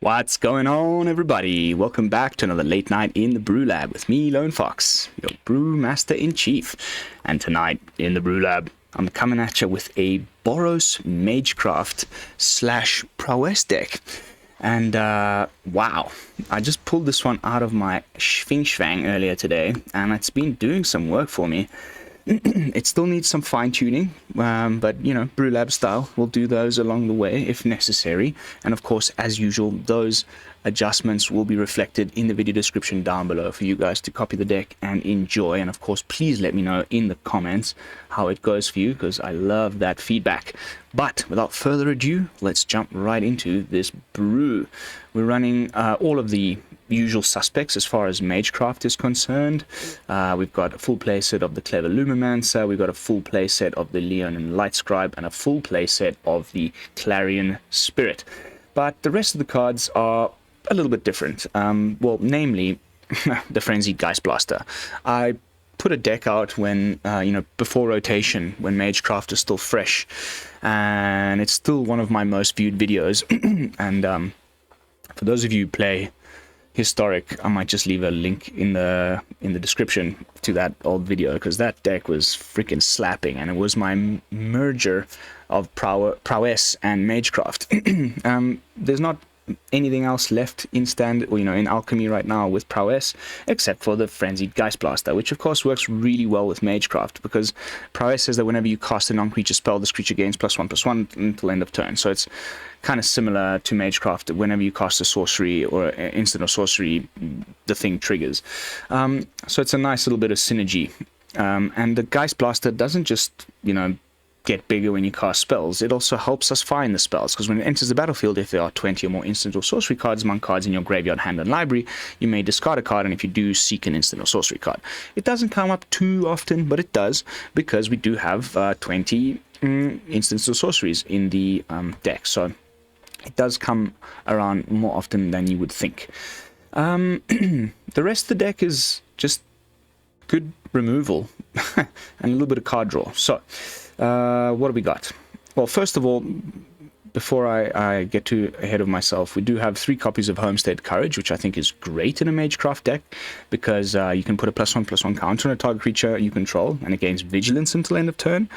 What's going on, everybody? Welcome back to another late night in the BrewLab with me, Lone Fox, your brewmaster in chief. And tonight in the BrewLab, I'm coming at you with a Boros Magecraft / Prowess deck. And wow, I just pulled this one out of my schwing earlier today, and it's been doing some work for me. It still needs some fine-tuning, but, you know, BrewLab style, we'll do those along the way if necessary. And, of course, as usual, those adjustments will be reflected in the video description down below for you guys to copy the deck and enjoy. And, of course, please let me know in the comments how it goes for you, because I love that feedback. But without further ado, let's jump right into this brew. We're running all of the usual suspects as far as Magecraft is concerned. We've got a full playset of the Clever Lumimancer, we've got a full playset of the Leonin Lightscribe, and a full playset of the Clarion Spirit. But the rest of the cards are a little bit different. Well, namely, the Frenzied Geistblaster. I put a deck out when, before rotation, when Magecraft is still fresh, and it's still one of my most viewed videos. And for those of you who play Historic, I might just leave a link in the description to that old video, because that deck was freaking slapping, and it was my merger of Prowess and Magecraft. There's not anything else left in in Alchemy right now with Prowess, except for the Frenzied Geistblaster, which of course works really well with Magecraft, because Prowess says that whenever you cast a non-creature spell, this creature gains +1/+1 until end of turn. So it's kind of similar to Magecraft. Whenever you cast a sorcery or an instant or sorcery, the thing triggers. So it's a nice little bit of synergy. And the Geistblaster doesn't just, get bigger when you cast spells. It also helps us find the spells, because when it enters the battlefield, if there are 20 or more instant or sorcery cards among cards in your graveyard, hand, and library, you may discard a card, and if you do, seek an instant or sorcery card. It doesn't come up too often, but it does, because we do have 20 instants or sorceries in the deck, so it does come around more often than you would think. The rest of the deck is just good removal and a little bit of card draw. So what do we got? Well, first of all, before I get too ahead of myself, we do have 3 copies of Homestead Courage, which I think is great in a Magecraft deck, because you can put a +1/+1 counter on a target creature you control, and it gains Vigilance until end of turn.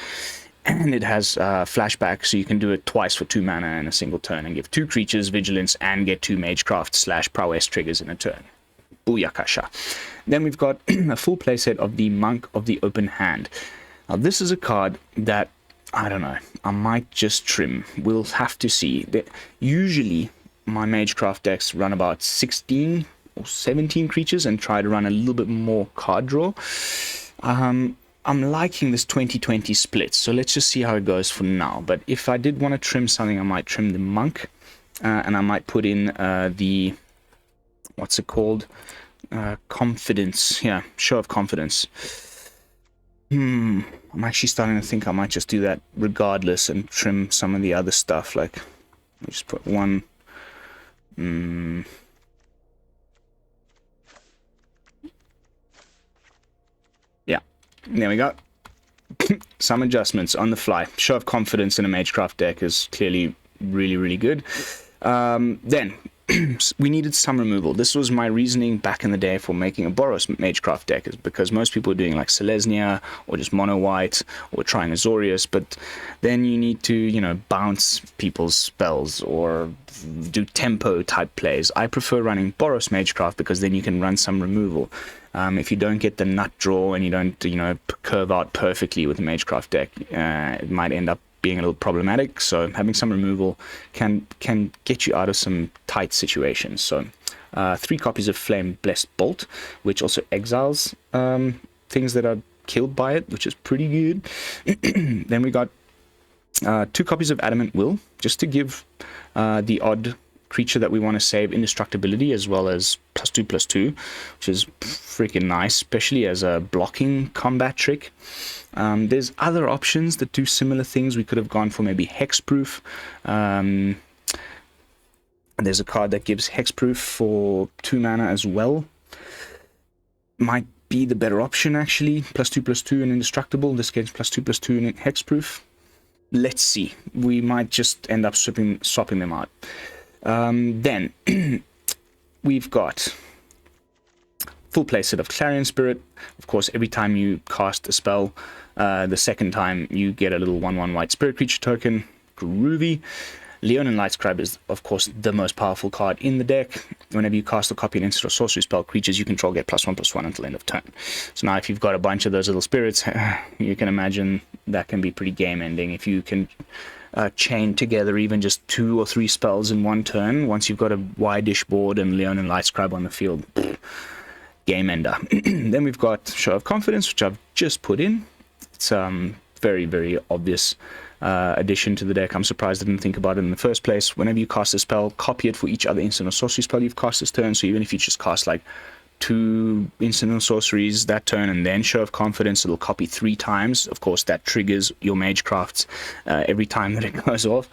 And it has flashback, so you can do it twice for 2 mana in a single turn, and give 2 creatures Vigilance and get 2 Magecraft / Prowess triggers in a turn. Booyakasha. Then we've got a full playset of the Monk of the Open Hand. Now, this is a card that, I don't know, I might just trim. We'll have to see. Usually, my Magecraft decks run about 16 or 17 creatures and try to run a little bit more card draw. I'm liking this 20-20 split, so let's just see how it goes for now. But if I did want to trim something, I might trim the Monk, and I might put in the, what's it called? Confidence. Yeah, Show of Confidence. I'm actually starting to think I might just do that regardless and trim some of the other stuff. Like, let me just put one. Yeah, there we go. Some adjustments on the fly. Show of Confidence in a Magecraft deck is clearly really, really good. Then we needed some removal. This was my reasoning back in the day for making a Boros Magecraft deck, is because most people are doing like Selesnya or just mono white or trying Azorius, but then you need to, bounce people's spells or do tempo type plays. I prefer running Boros Magecraft, because then you can run some removal. If you don't get the nut draw and you don't, curve out perfectly with the Magecraft deck, it might end up being a little problematic. So having some removal can get you out of some tight situations. So 3 copies of Flame Blessed Bolt, which also exiles things that are killed by it, which is pretty good. Then we got 2 copies of Adamant Will, just to give the odd creature that we want to save indestructibility, as well as +2/+2, which is freaking nice, especially as a blocking combat trick. There's other options that do similar things. We could have gone for maybe Hexproof. There's a card that gives Hexproof for 2 mana as well. Might be the better option, actually. +2/+2 and indestructible. This gains +2/+2 and Hexproof. Let's see. We might just end up swapping them out. Then we've got full playset of Clarion Spirit. Of course, every time you cast a spell, the second time you get a little 1/1 white spirit creature token. Groovy. Leonin Lightscribe is, of course, the most powerful card in the deck. Whenever you cast or copy an instant or sorcery spell, creatures you control get +1/+1 until end of turn. So now if you've got a bunch of those little spirits, you can imagine that can be pretty game-ending. If you can chain together even just 2 or 3 spells in one turn, once you've got a wide-ish board and Leonin Lightscribe on the field, game ender. Then we've got Show of Confidence, which I've just put in. It's very, very obvious addition to the deck. I'm surprised I didn't think about it in the first place. Whenever you cast a spell, copy it for each other instant or sorcery spell you've cast this turn. So even if you just cast like 2 instant or sorceries that turn and then Show of Confidence, it'll copy 3 times. Of course, that triggers your Magecrafts every time that it goes off.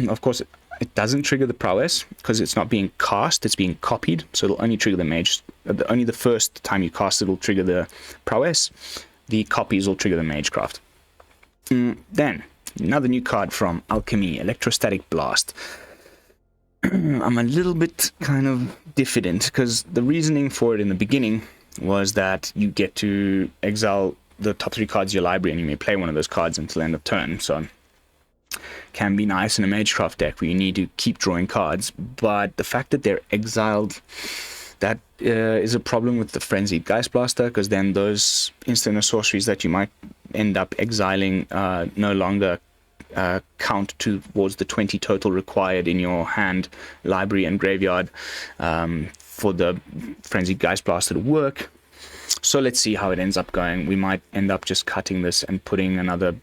Of course, it doesn't trigger the Prowess because it's not being cast, it's being copied. So it'll only trigger the Mage. Only the first time you cast it will trigger the Prowess. The copies will trigger the Magecraft. Then, another new card from Alchemy, Electrostatic Blast. I'm a little bit kind of diffident because the reasoning for it in the beginning was that you get to exile the top 3 cards of your library and you may play one of those cards until end of turn. So can be nice in a Magecraft deck where you need to keep drawing cards, but the fact that they're exiled, that is a problem with the Frenzied Geistblaster, because then those instant or sorceries that you might end up exiling no longer count towards the 20 total required in your hand, library, and graveyard for the Frenzied Geistblaster to work. So let's see how it ends up going. We might end up just cutting this and putting another,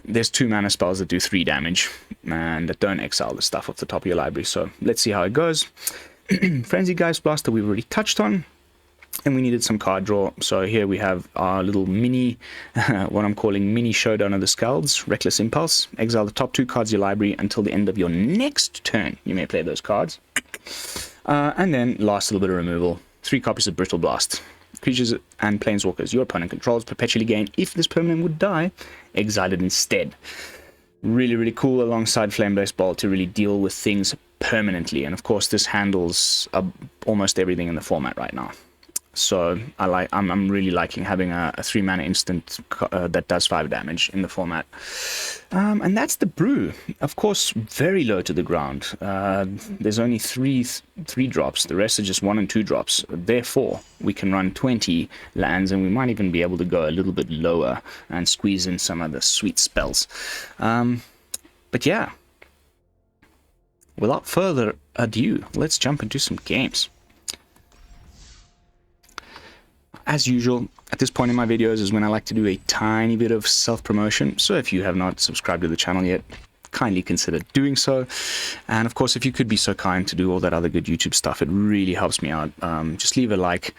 there's 2 mana spells that do 3 damage and that don't exile the stuff off the top of your library. So let's see how it goes. Frenzied Geistblaster we've already touched on, and we needed some card draw. So here we have our little mini, what I'm calling mini Showdown of the Scalds, Reckless Impulse. Exile the top 2 cards of your library until the end of your next turn. You may play those cards. And then last little bit of removal, 3 copies of Brittle Blast. Creatures and planeswalkers your opponent controls perpetually gain. If this permanent would die, exile it instead. Really, really cool alongside Flame-Based Bolt to really deal with things permanently. And of course, this handles almost everything in the format right now. So I'm really liking having a 3 mana instant that does 5 damage in the format. And that's the brew. Of course, very low to the ground. There's only three drops. The rest are just 1 and 2 drops. Therefore, we can run 20 lands, and we might even be able to go a little bit lower and squeeze in some of the sweet spells. But yeah, without further ado, let's jump into some games. As usual, at this point in my videos is when I like to do a tiny bit of self-promotion. So if you have not subscribed to the channel yet, kindly consider doing so. And of course, if you could be so kind to do all that other good YouTube stuff, it really helps me out. Just leave a like,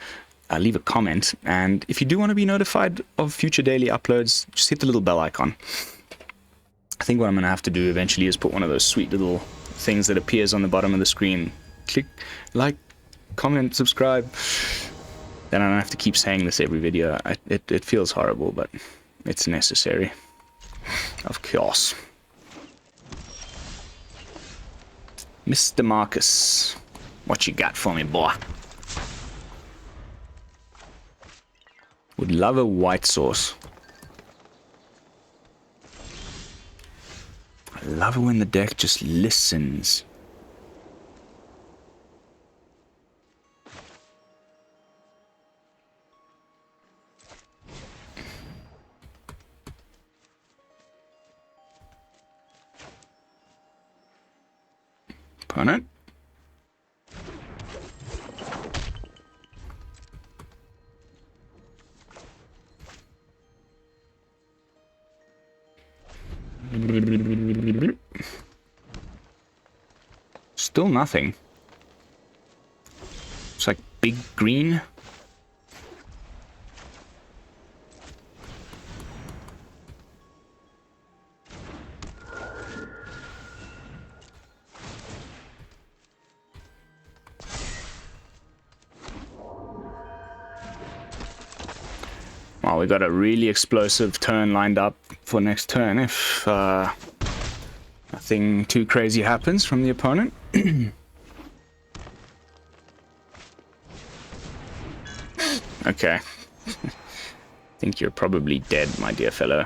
leave a comment. And if you do want to be notified of future daily uploads, just hit the little bell icon. I think what I'm going to have to do eventually is put one of those sweet little things that appears on the bottom of the screen. Click like, comment, subscribe. Then I don't have to keep saying this every video. It feels horrible, but it's necessary. Of course. Mr. Marcus, what you got for me, boy? Would love a white sauce. I love it when the deck just listens. Opponent. Still nothing. It's like big green. Well, we got a really explosive turn lined up for next turn if nothing too crazy happens from the opponent. Okay. Think you're probably dead, my dear fellow.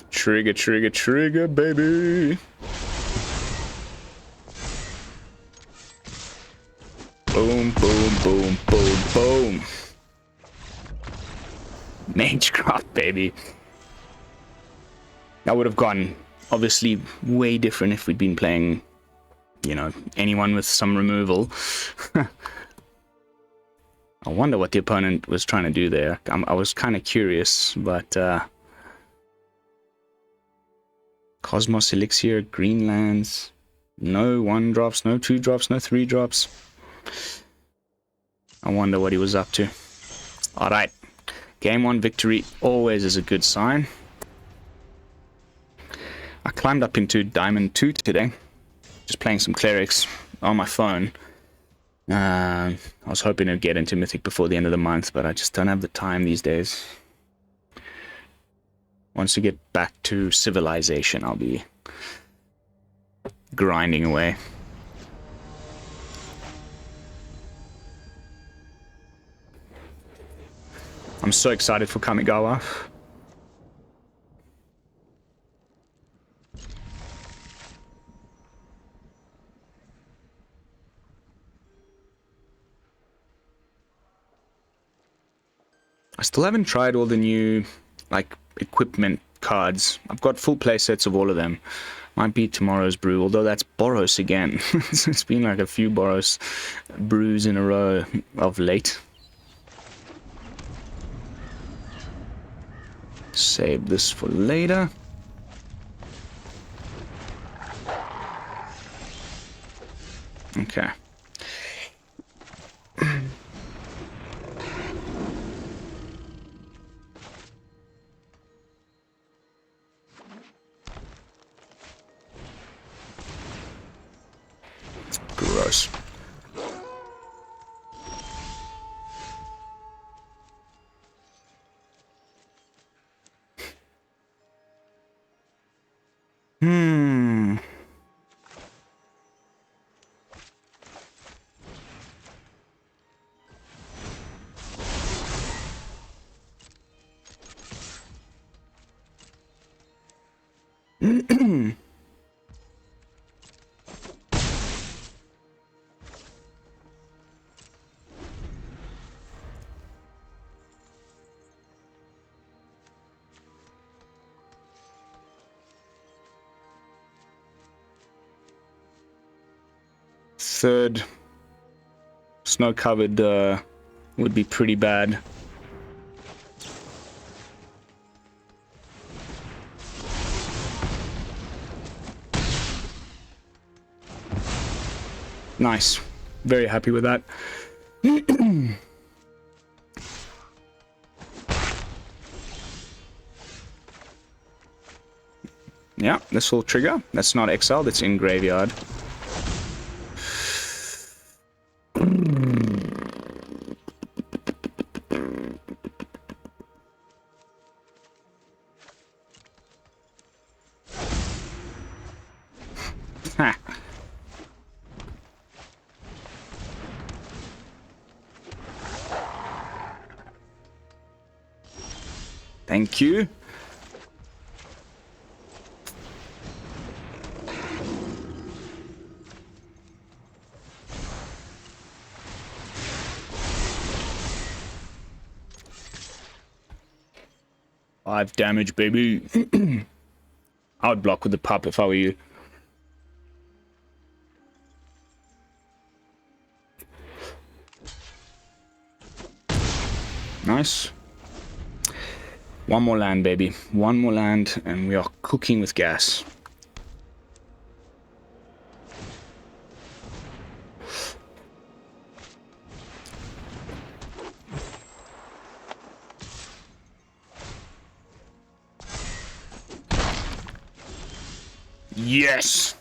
Trigger, trigger, trigger, baby. Boom, boom, boom, boom, boom. Magecraft, baby. That would have gone obviously way different if we'd been playing, you know, anyone with some removal. I wonder what the opponent was trying to do there. I was kind of curious, but Cosmos Elixir, Greenlands, no 1-drops, no 2-drops, no 3-drops. I wonder what he was up to. Alright, game 1 victory always is a good sign. I climbed up into Diamond 2 today, just playing some clerics on my phone. I was hoping to get into Mythic before the end of the month, but I just don't have the time these days. Once we get back to civilization, I'll be grinding away. I'm so excited for Kamigawa. I still haven't tried all the new, like, equipment cards. I've got full play sets of all of them. Might be tomorrow's brew, although that's Boros again. It's been like a few Boros brews in a row of late. Save this for later. Okay. Gross. Third snow-covered would be pretty bad. Nice. Very happy with that. Yeah, this will trigger. That's not exile, that's in graveyard. Ha. Thank you. Five damage, baby. I would block with the pup if I were you. Nice. One more land, baby. One more land, and we are cooking with gas. Yes!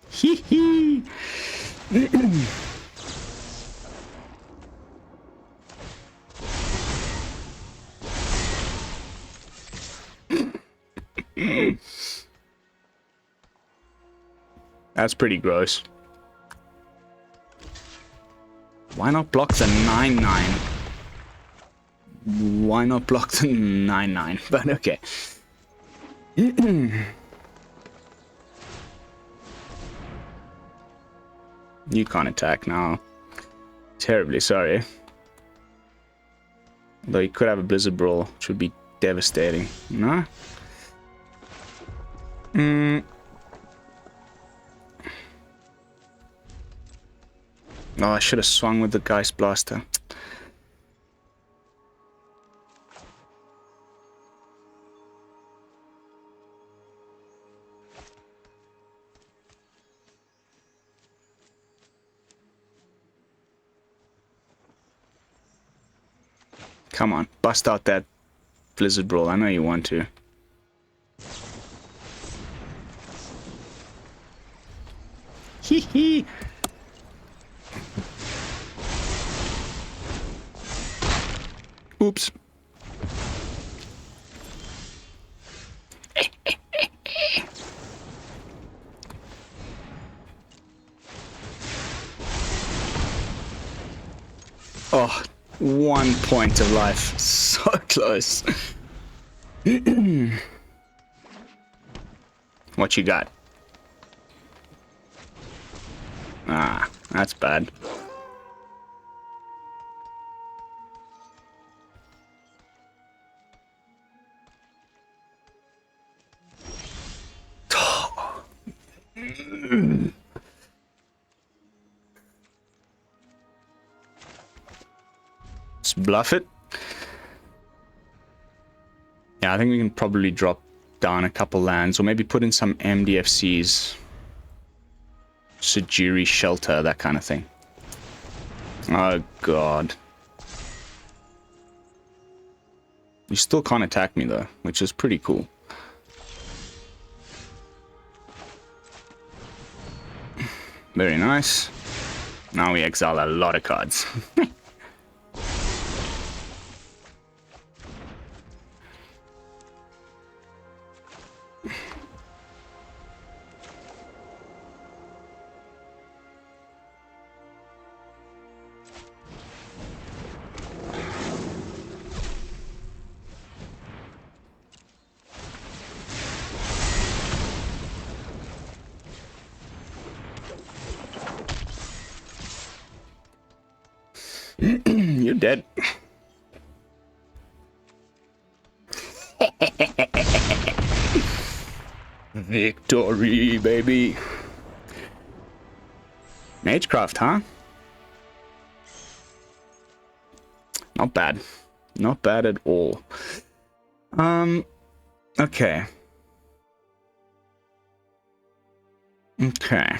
Hee hee! That's pretty gross. Why not block the 9-9? Why not block the 9-9? But okay. You can't attack now. Terribly sorry. Though you could have a Blizzard Brawl, which would be devastating. No? Oh, I should have swung with the Geistblaster. Come on, bust out that Blizzard Brawl. I know you want to. Hee hee! Oops. Oh, 1 point of life. So close. What you got? Ah, that's bad. Let's bluff it. Yeah, I think we can probably drop down a couple lands, or maybe put in some MDFCs. Sajiri Shelter, that kind of thing. Oh god. You still can't attack me though, which is pretty cool. Very nice. Now we exile a lot of cards. You're dead. Victory, baby. Magecraft, huh? Not bad. Not bad at all. Okay. Okay.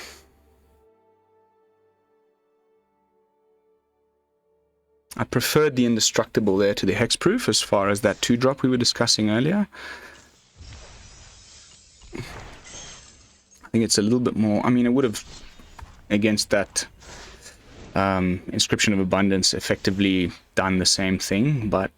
I preferred the Indestructible there to the Hexproof as far as that 2-drop we were discussing earlier. I think it's a little bit more... I mean, it would have, against that Inscription of Abundance, effectively done the same thing, but...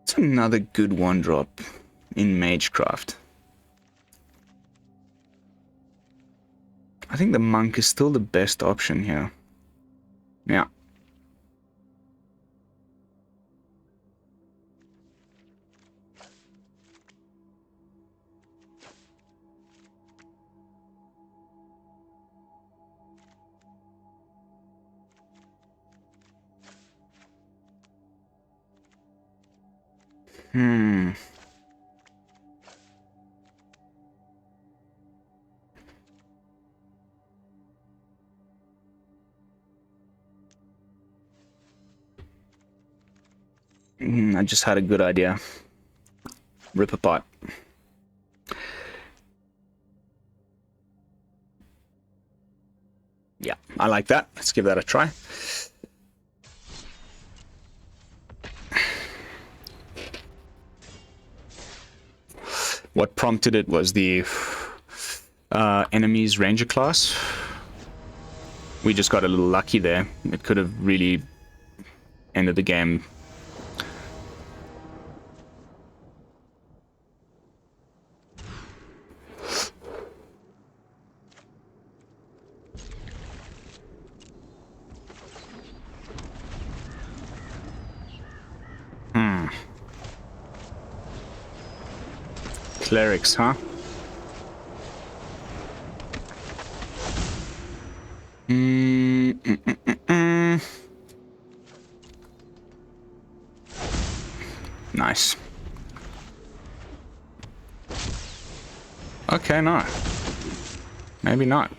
It's another good 1-drop in Magecraft. I think the Monk is still the best option here. Yeah. I just had a good idea. Rip apart. Yeah, I like that. Let's give that a try. What prompted it was the enemy's ranger class. We just got a little lucky there. It could have really ended the game. Clerics, huh? Nice. Okay, no. Maybe not.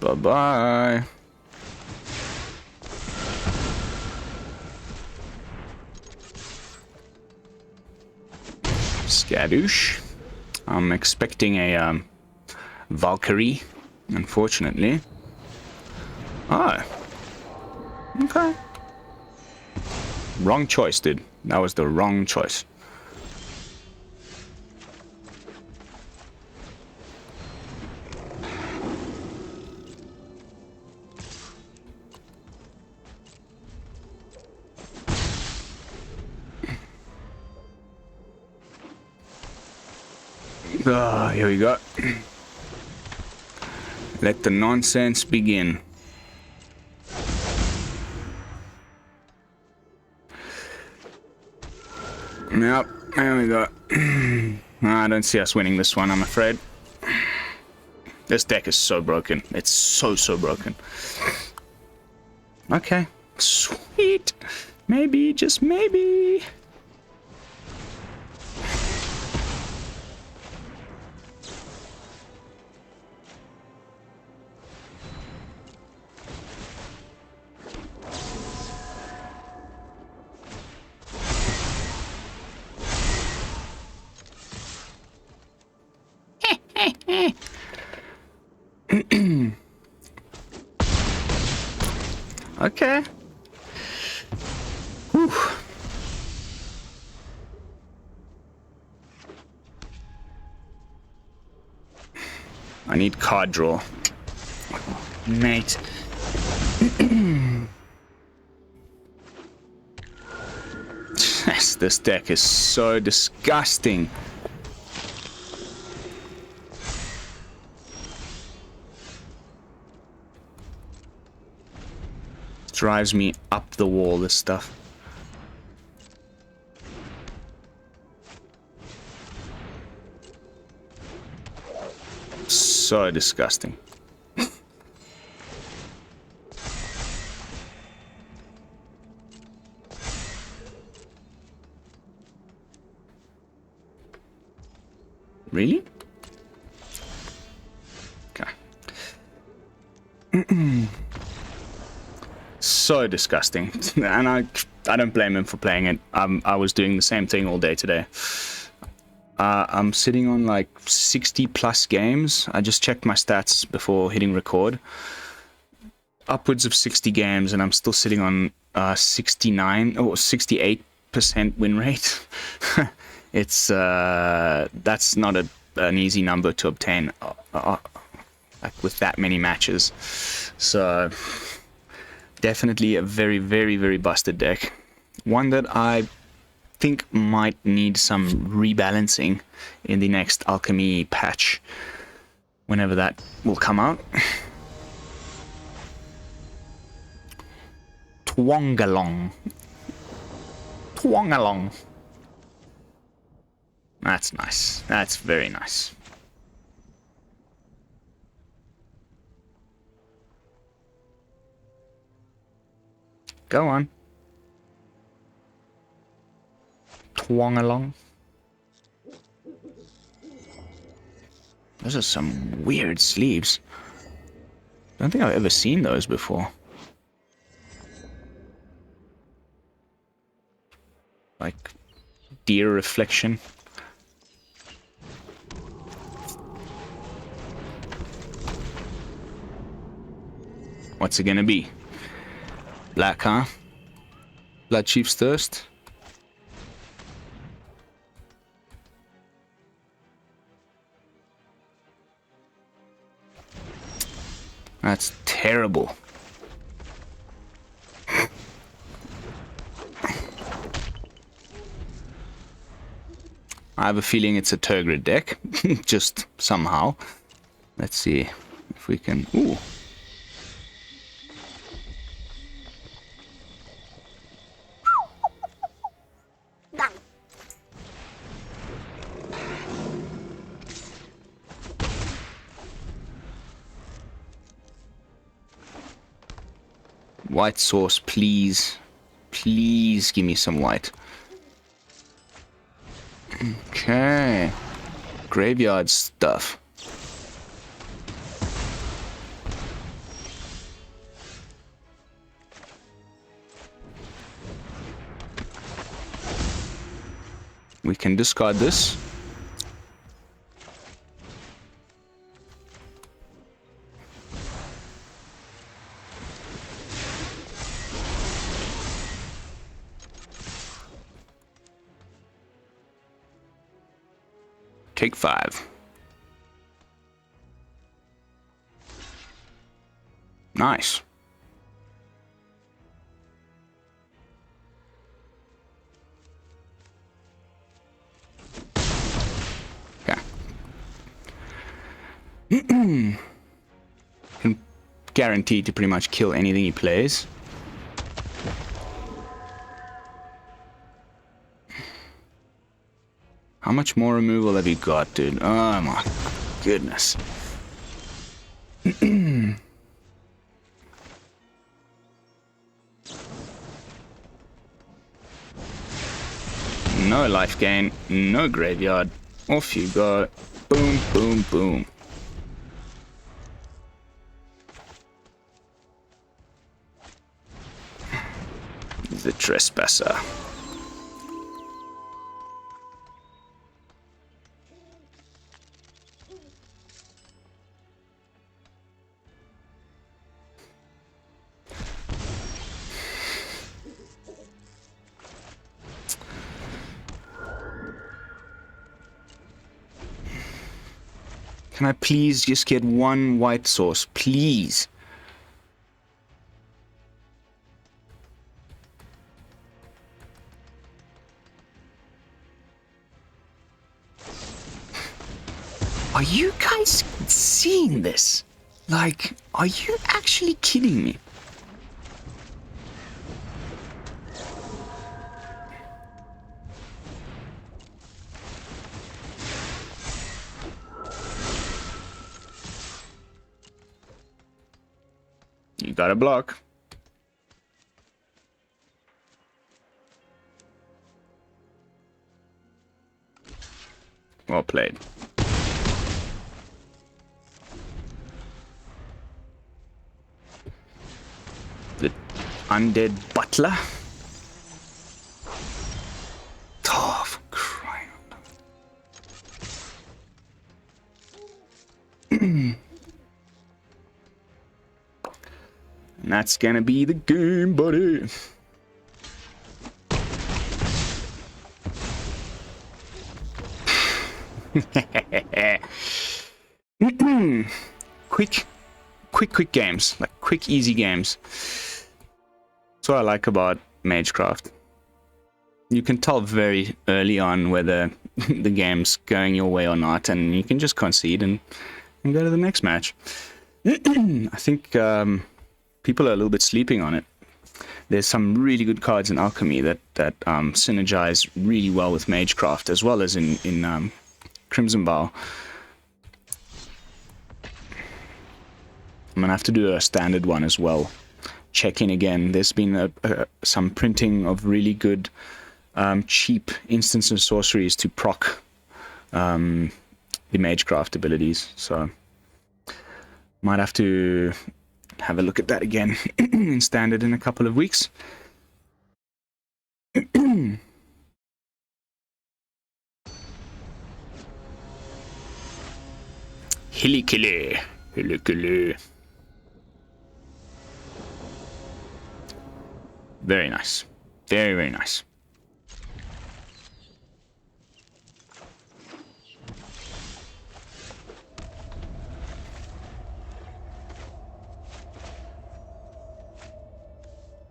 Bye-bye. Skadoosh. I'm expecting a Valkyrie, unfortunately. Oh. Okay. Wrong choice, dude. That was the wrong choice. Ah, here we go. Let the nonsense begin. Yep, there we go. I don't see us winning this one, I'm afraid. This deck is so broken. It's so broken. Okay, sweet. Maybe, just maybe. Okay. Whew. I need card draw. Mate. Yes, this deck is so disgusting. Drives me up the wall, this stuff. So disgusting. Really? Okay. So disgusting. And I don't blame him for playing it. I was doing the same thing all day today. I'm sitting on like 60 plus games. I just checked my stats before hitting record. Upwards of 60 games, and I'm still sitting on 69 or 68% win rate. It's that's not an easy number to obtain, like with that many matches. So definitely a very busted deck. One that I think might need some rebalancing in the next Alchemy patch, whenever that will come out. Twongalong. That's nice. That's very nice. Go on. Twongalong. Those are some weird sleeves. I don't think I've ever seen those before. Like deer reflection. What's it gonna be? Black, huh? Blood Chief's Thirst? That's terrible. I have a feeling it's a Tergrid deck. Just somehow. Let's see if we can... Ooh. White sauce, please. Please give me some white. Okay. Graveyard stuff. We can discard this. Take 5. Nice. Okay. Can guarantee to pretty much kill anything he plays. How much more removal have you got, dude? Oh my goodness. No life gain, no graveyard. Off you go. Boom, boom, boom. The Trespasser. Can I please just get one white sauce, please? Are you guys seeing this? Like, are you actually kidding me? You got a block. Well played. The undead butler. Oh, for crying out loud. And that's gonna be the game, buddy. quick games, like quick, easy games. That's what I like about Magecraft. You can tell very early on whether the game's going your way or not, and you can just concede and go to the next match. I think people are a little bit sleeping on it. There's some really good cards in Alchemy that synergize really well with Magecraft, as well as in Crimson Bow. I'm gonna have to do a standard one as well. Check in again. There's been some printing of really good cheap instants and sorceries to proc the Magecraft abilities, so might have to have a look at that again in standard in a couple of weeks. Hilly-killy. Hilly-killy. Very nice. Very, very nice.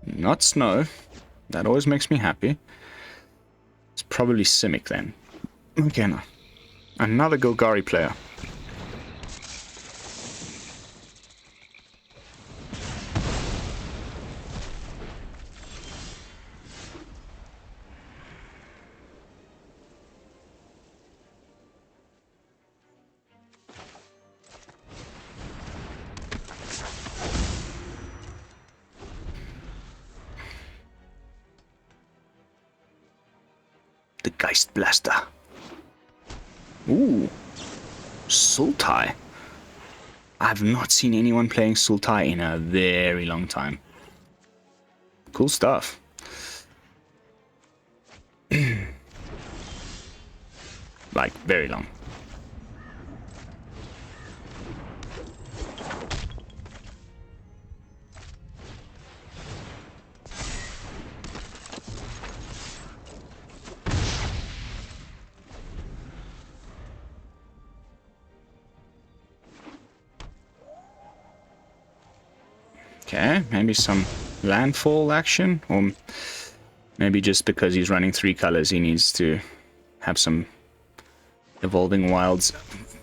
Not snow. That always makes me happy. It's probably Simic then. Okay, now. Another Golgari player. The Geistblaster. Ooh. Sultai. I've not seen anyone playing Sultai in a very long time. Cool stuff. Like, very long. Okay, maybe some landfall action, or maybe just because he's running 3 colors, he needs to have some evolving wilds.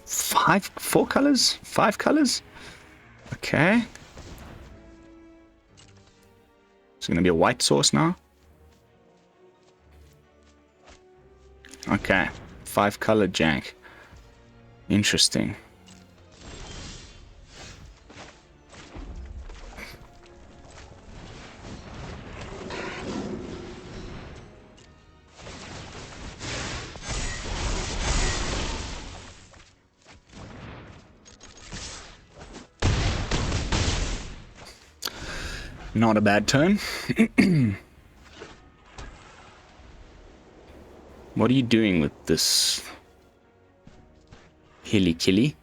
4 colors? 5 colors? Okay. It's gonna be a white source now. Okay, 5 color jank. Interesting. Not a bad turn. What are you doing with this hilly-killy?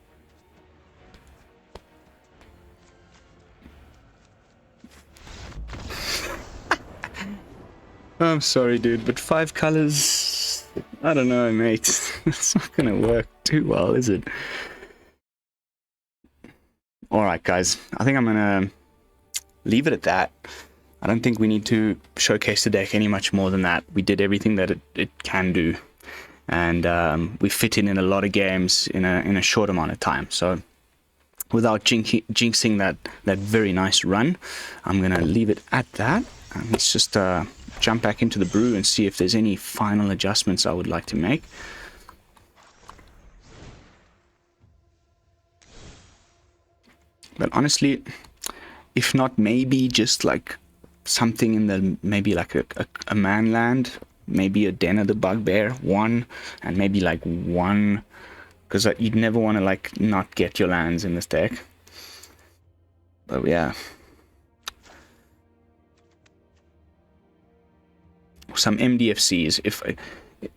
I'm sorry, dude, but 5 colors... I don't know, mate. It's not gonna work too well, is it? Alright, guys. I think I'm gonna leave it at that. I don't think we need to showcase the deck any much more than that. We did everything that it can do, and we fit in a lot of games in a short amount of time. So without jinxing that very nice run, I'm gonna leave it at that. Let's just jump back into the brew and see if there's any final adjustments I would like to make. But honestly, if not, maybe just like something in the, maybe like a man land, maybe a Den of the Bugbear, 1, and maybe like 1, because you'd never want to like not get your lands in this deck. But yeah. Some MDFCs,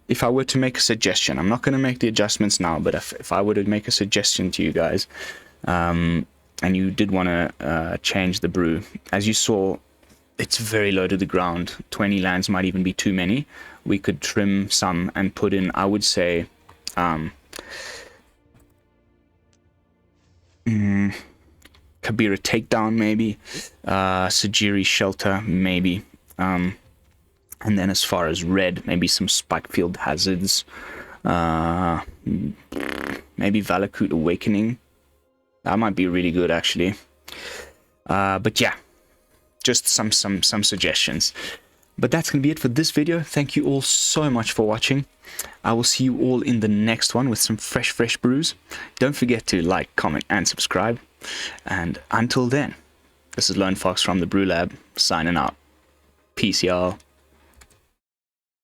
if I were to make a suggestion, I'm not going to make the adjustments now, but if I were to make a suggestion to you guys, and you did want to change the brew, as you saw, it's very low to the ground. 20 lands might even be too many. We could trim some and put in, I would say, Kabira Takedown, maybe, Sajiri Shelter, maybe, and then as far as red, maybe some Spikefield Hazards, maybe Valakut Awakening. That might be really good, actually. But yeah, just some suggestions. But that's going to be it for this video. Thank you all so much for watching. I will see you all in the next one with some fresh brews. Don't forget to like, comment, and subscribe. And until then, this is Lone Fox from the BrewLab, signing out. Peace, y'all.